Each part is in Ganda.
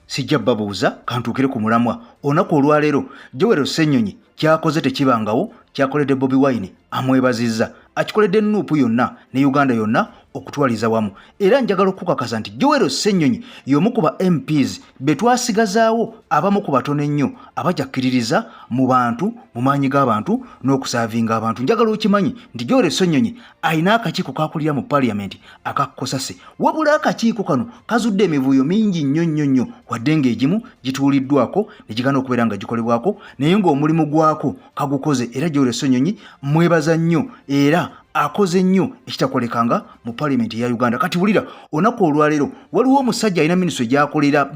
sijja babuuza kantuukire ku mulamwa onaku olwaleero Joel Ssenyonyi kyakoze tekibangawo kyakoledde Bobi Wine amwebazizza akikoledde nuupu yonna ne Uganda yonna okutwaliza wamu era njagala okukakasa nti Joel Ssenyonyi y'omu ku ba MPs betwasigazaawo abamu ku batono ennyo abajakkiririza mu bantu mu maanyi g'abantu n'okusaavinga abantu. Njagala okimanyi nti Joel Ssenyonyi alina akakiiko kakulira mu Parliament akakosase wabula akakiiko kano kazudde emivuyo mingi nnyo wadde ng'egimu gituuliddwako ne gigana okubeera nga gikolebwako naye ng'omulimu gwako kagukoze era Joel Ssenyonyi mwebaza nnyo era akoze nnyo ekitakolekanga mu Parliament ya Uganda. Kati wulira onaku olwaleero waliwo omusajja alina ministry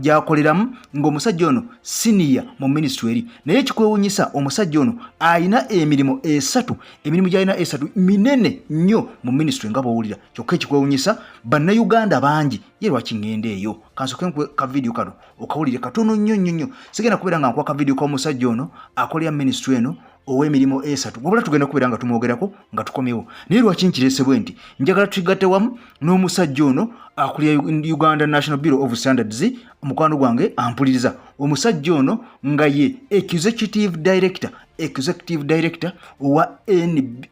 gyakoleramu ng'omusajja ono senior mu ministry eri naye Kyewunyisa omusajja ono alina emirimu gy'alina esatu minene nnyo mu ministry nga bw'owulira kyokka Kyewunyisa bannayuganda bangi ye lwaki ŋŋenda eyo kansoke ka video kano okawulire katono nnyo sigenda kubeera nga nkuwa ka video k'omusajja ono akolera ministry eno ow'emirimu esatu wabula tugenda kubeera nga tumwogerako nga tukomyewo naye lwaki nkireesebwe nti njagala tugatte wamu n'omusajja ono akulira Uganda National Bureau of Standards mukwano gwange ampuliriza omusajja ono nga ye executive director wa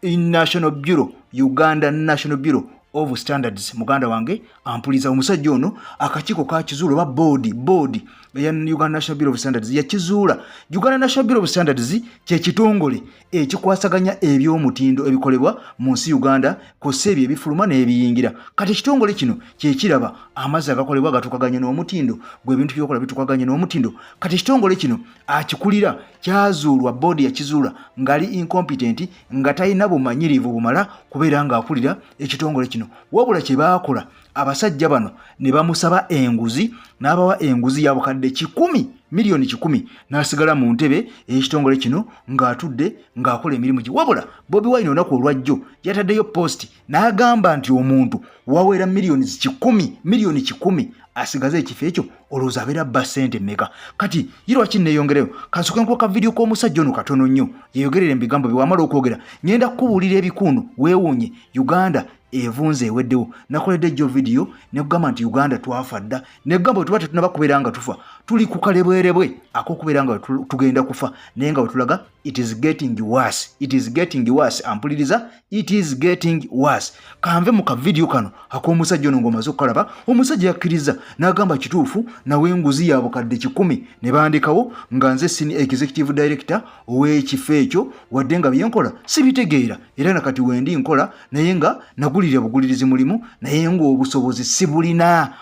National Bureau Uganda National Bureau of Standards muganda wange ampuliza omusajja ono akakiiko kakizuula oba board ya Uganda National Bureau of Standards yakizuula. Uganda National Bureau of Standards kye kitongole ekikwasaganya eby'omutindo ebikolebwa mu nsi Uganda kosa ebyo ebifuluma n'ebiyingira. Kati ekitongole kino kye kiraba amazzi agakolebwa gatukaganya n'omutindo gwe ebintu byokola bitukaganya n'omutindo. Kati ekitongole kino akikulira kyazuulwa board yakizuula ngali incompetent nga talina bumanyirivu bumala kubeera nga akulira ekitongole kino wabula kye baakola abasajja bano ne bamusaba enguzi n'abawa enguzi ya bukadde 10 miliyoni 10 n'asigala mu ntebe ekitongole kino ng'atudde ng'akola emirimu gye wabula Bobi Wine onaku olwajjo yataddeyo post n'agamba nti omuntu wawera miliyoni 10 asigaze ekifo ekyo olowooza abeera bba ssente mmeka. Kati ye lwaki neeyongereyo kansoke nkuwa ka video k'omusajja ono katono nnyo yeeyogerera ebigambo bye wamala okwogera ngenda kukubuulira ebikundu weewuunye Uganda evunze eweddewo nakoledde jjo video ne kugamba nti Uganda twafa dda ne kugamba tuba tetunaba kubeera nga tufa tuli ku kalebwerebwe ak'okubeera nga tugenda kufa naye nga wetulaga it is getting worse ampuliriza it is getting worse. Kanve mu ka video kano ak'omusajja ono ng'omaze okukalaba omusajja yakkiriza n'agamba kituufu nawe enguzi ya bukadde 10 ne bandikawo nga nze senior executive director ow'ekifo ekyo wadde nga byenkola sibitegeera era nakati wendi nkola naye nga nagulira bugulirizi mulimu naye ng'obusobozi sibulina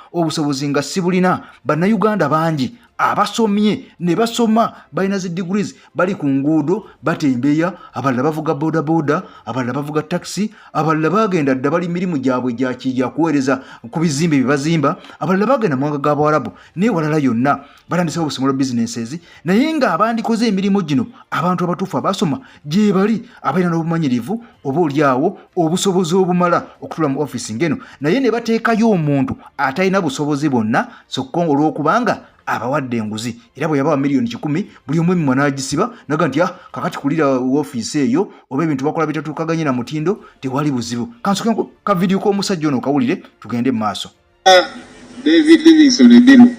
bannayuganda bangi abasomye ne basoma balina zi degrees bali ku nguudo batembeya abalala bavuga boda abalala bavuga taxi abalala bagenda dda bali mirimu gyabwe gya kuweereza ku bizimbe bibazimba abalala bagenda mwanga g'Abawarabu naye walala yonna balandisa obusomolo businesses naye nga abandikoze emirimu gino abantu abatuufu abasoma gye bali abalina n'obumanyirivu oba olyawo obusobozi obumala okutula mu office ngeno naye ne bateekayo omuntu atalina busobozi bonna sokka olw'okubanga abawadde enguzi era bwe yabawa miliyoni 10 buli omu emmwe n'agisiba naga nti kakati kulira woofiisi eyo oba ebintu bakola bitatukaganye na mutindo tewali buzibu. Kansoke ka video k'omusajja ono okawulire tugende mu maaso. David Livingstone Edino,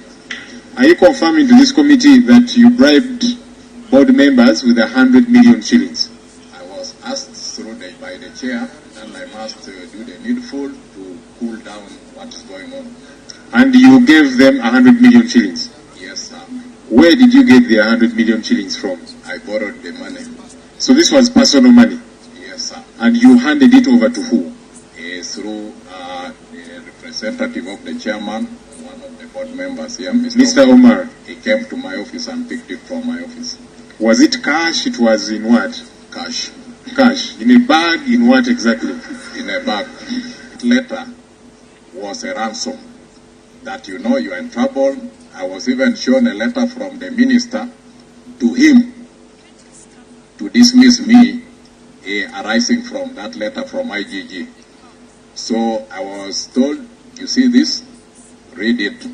are you confirming to this committee that you bribed board members with 100 million shillings? I was asked by the chair and I must do the needful to cool down what is going on. And you gave them 100 million shillings? Yes, sir. Where did you get the 100 million shillings from? I borrowed the money. So this was personal money? Yes, sir. And you handed it over to who? Through the representative of the chairman, one of the board members here, Mr. Omar. He came to my office and picked it from my office. Was it cash? It was in what? Cash. Cash. In a bag? In what exactly? In a bag. Letter was a ransom. That you know you are in trouble. I was even shown a letter from the minister to him to dismiss me arising from that letter from IGG. So I was told, you see this, read it,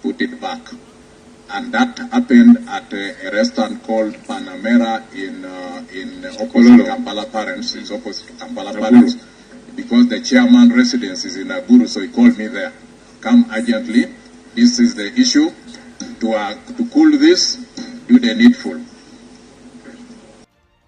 put it back. And that happened at a restaurant called Panamera in opposite to Kampala Parents. It's opposite to Kampala Parents. Because the chairman residence is in Aguru, so he called me there. Come urgently. This is the issue. to cool this, do the needful.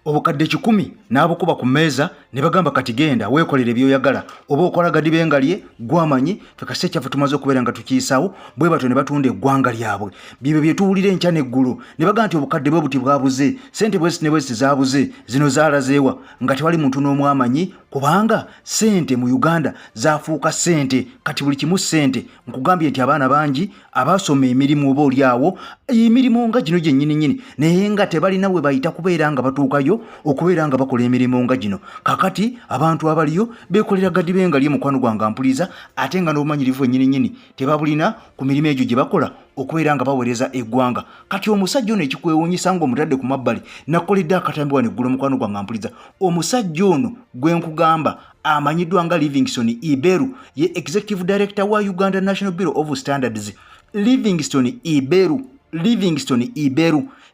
Obukadde 10 n'abukuba ku mmeeza ne bagamba kati genda weekolere byoyagala oba okola gadibengalye gwamanyi fekase kyaffe tumaze okubeera nga tukiisaawo bwe bato ne batunda eggwanga lyabwe bibyo bye tuwulira enkya n'eggulu ne bagamba nti obukadde bwe buti bwabuze sente bwesi ne bwesi zaabuze zino zaalazeewa nga tewali muntu n'omu amanyi kubanga sente mu Uganda zaafuuka sente kati buli kimu sente nkugambye nti abaana bangi abaasoma emirimu oba olyawo emirimu nga gino gyennyini naye nga tebalina we bayita kubeera nga batuukayo okubeera nga bakola emirimu nga gino kakati abantu abaliyo beekolera gadibengalye mukwano gwange ampuliza ate nga n'obumanyirivu ennyini tebabulina ku mirimu egyo gye bakola okubeera nga baweereza eggwanga kati omusajja ono ekikwewuunyisa ng'omutadde ku mabbali nakoledde akatambi wano eggulu mukwano gwange ampuliza omusajja ono gwe nkugamba amanyiddwa nga Livingstone Iberu ye executive director wa Uganda National Bureau of Standards. Livingstone Iberu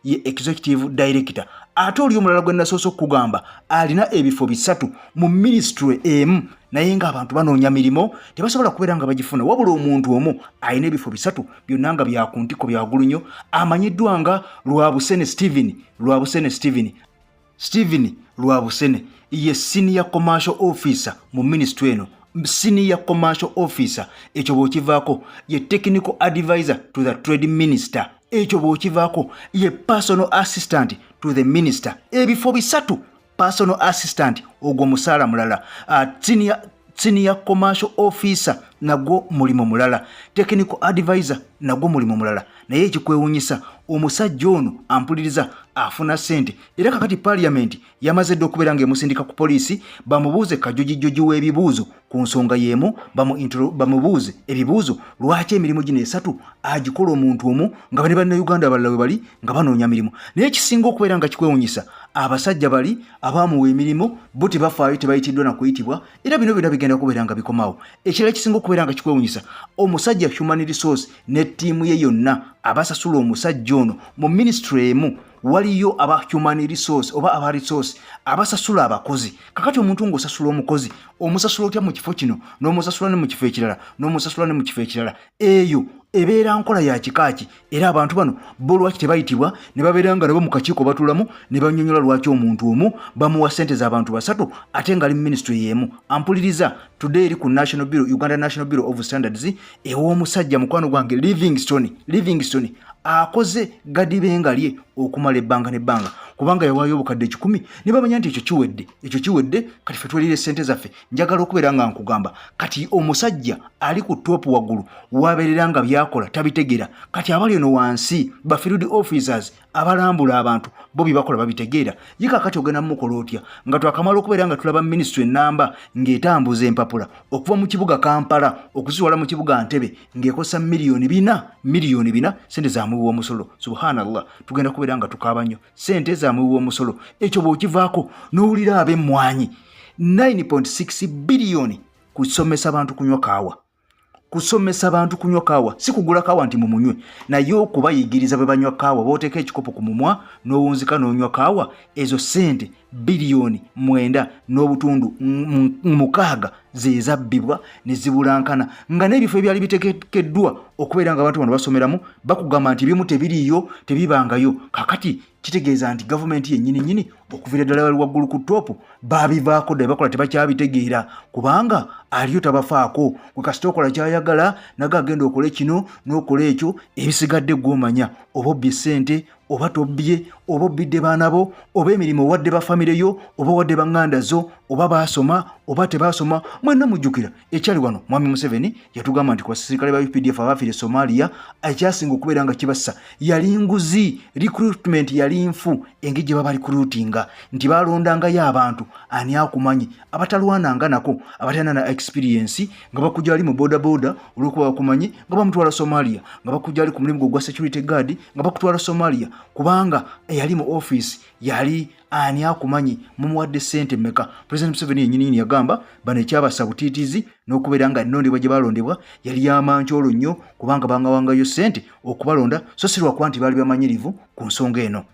ye executive director. Ate oli omulala gwe nasoose okugamba alina ebifo 3 mu ministry emu naye nga abantu banoonya mirimo tebasobola kubeera nga bagifuna wabula omuntu omu alina ebifo 3 byonna nga byakuntiko byagulu nnyo amanyiddwa nga Stephen Lwabusene ye senior commercial officer mu ministry eno. Senior commercial officer ekyo bw'okivaako ye technical advisor to the trade minister ekyo bw'okivaako ye personal assistant to the minister ebifo 3 personal assistant ogwo musaala mulala senior commercial officer nagwo mulimo mulala technical advisor nagwo mulimo mulala naye ekikwewuunyisa omusajja ono ampuliriza afuna sente era kakati parliament yamaze dde okubeera ng'emusindika ku poliisi bamubuuze kajojijoji w'ebibuuzo ku nsonga y'emu bamubuuze ebibuuzo lwaki emirimu gino 3 agikola omuntu omu nga bane bannayuganda abalala we bali nga banoonya mirimu naye ekisinga okubeera nga kikwewuunyisa abasajja bali abaamuwa emirimu bo tebafaayo tebayitiddwa na kuyitibwa era bino byonna bigenda kubeera nga bikomaawo ekirala ekisinga okubeera nga kikwewuunyisa omusajja human resource ne ttiimu ye yonna abasasula omusajja ono mu ministry emu waliyo aba human resource oba aba resource abasasula abakozi kakati omuntu ng'osasula omukozi omusasula otya mu kifo kino n'omusasula ne mu kifo ekirala n'omusasula ne mu kifo ekirala eyo ebeera nkola ya kikaaki era abantu bano bo lwaki tebayitibwa ne babeera nga nabo mu kakiiko batuulamu ne bannyonnyola lwaki omuntu omu bamuwa ssente z'abantu 3 ate nga ali mu ministry y'emu ampuliriza today eri ku Uganda National Bureau of Standards ew'omusajja mukwano gwange Livingstone akoze gadibengalye okumala ebbanga n'ebbanga kubanga yawaayo obukadde 10 ne bamanya nti ekyo kiwedde kati ffe twalire ssente zaffe njagala okubeera nga nkugamba kati omusajja ali ku top waggulu wabeerera nga byakola tabitegeera kati abali eno wansi ba field officers abalambula abantu bo bibakola babitegeera yika kati ogenda mukola otya nga twakamala okubeera nga tulaba ministry enamba ng'etambuza empapula okuva mu kibuga Kampala okuziwala mu kibuga Ntebe ng'ekosa miliyoni 4 sente za muwi w'omusolo subhanallah tugenda kubeera nga tukaaba nnyo sente za muwi w'omusolo ekyo bw'okivaako n'owulira ab'emmwanyi 9.6 biliyoni kusomesa abantu kunywa kaawa si kugula kaawa nti mumunywe naye okubayigiriza bwe banywa kaawa booteeka ekikopo ku mumwa n'owunzika n'onywa kaawa ezo sente biliyoni 9.6 ze zabbibwa ne zibulankana nga n'ebifo ebyali bitegekeddwa okubeera nga abantu bano basomeramu bakugamba nti bimu tebiriyo tebibangayo kakati kitegeeza nti gavumenti yennyini okuviira ddala wali waggulu ku toopu baabivaako ddala bakola tebakyabitegeera kubanga aliyo tabafaako gwe kasita okola kyayagala naga agenda okole kino n'okola ekyo ebisigadde gw'omanya oba obbye ssente oba tobbye oba obbidde baana bo oba emirimu wadde bafamire yo oba wadde baŋŋanda zo oba baasoma oba tebaasoma mwenna mujjukira ekyali wano mwami Museveni yatugamba nti ku basirikale ba UPDF abafiire Somalia ekyasinga okubeera nga kibassa yali nguzi recruitment yali nfu engeri gye baba recruitinga nti balondangayo abantu ani akumanyi abatalwananga nako abatalina na experience nga bakujja ali mu boda olw'okuba bakumanyi nga bamutwala Somalia nga bakujja ali ku mulimu gwa security guard nga bakutwala Somalia kubanga yali mu office yali ani akumanyi mumuwadde ssente mmeka. President Museveni yennyini yagamba bano ekyabassa butiitizi n'okubeera nga ennondebwa gye balondebwa yali yamankyolo nnyo kubanga bangawangayo ssente okubalonda so si lwakuba nti baali bamanyirivu ku nsonga eno.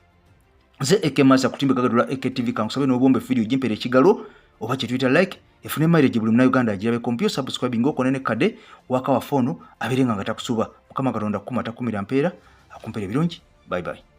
Nze ekemasa kutimbe kagadula EKTV kankusabe n'obwombe video jimpere ekigalo oba kye tuyita like efune mileage buli munnayuganda agirabe kompyo subscribing okonene kade waka wa fono abeerenga nga takusuba mukama Katonda kumata kumira mpeera kumpere birungi. Bye bye.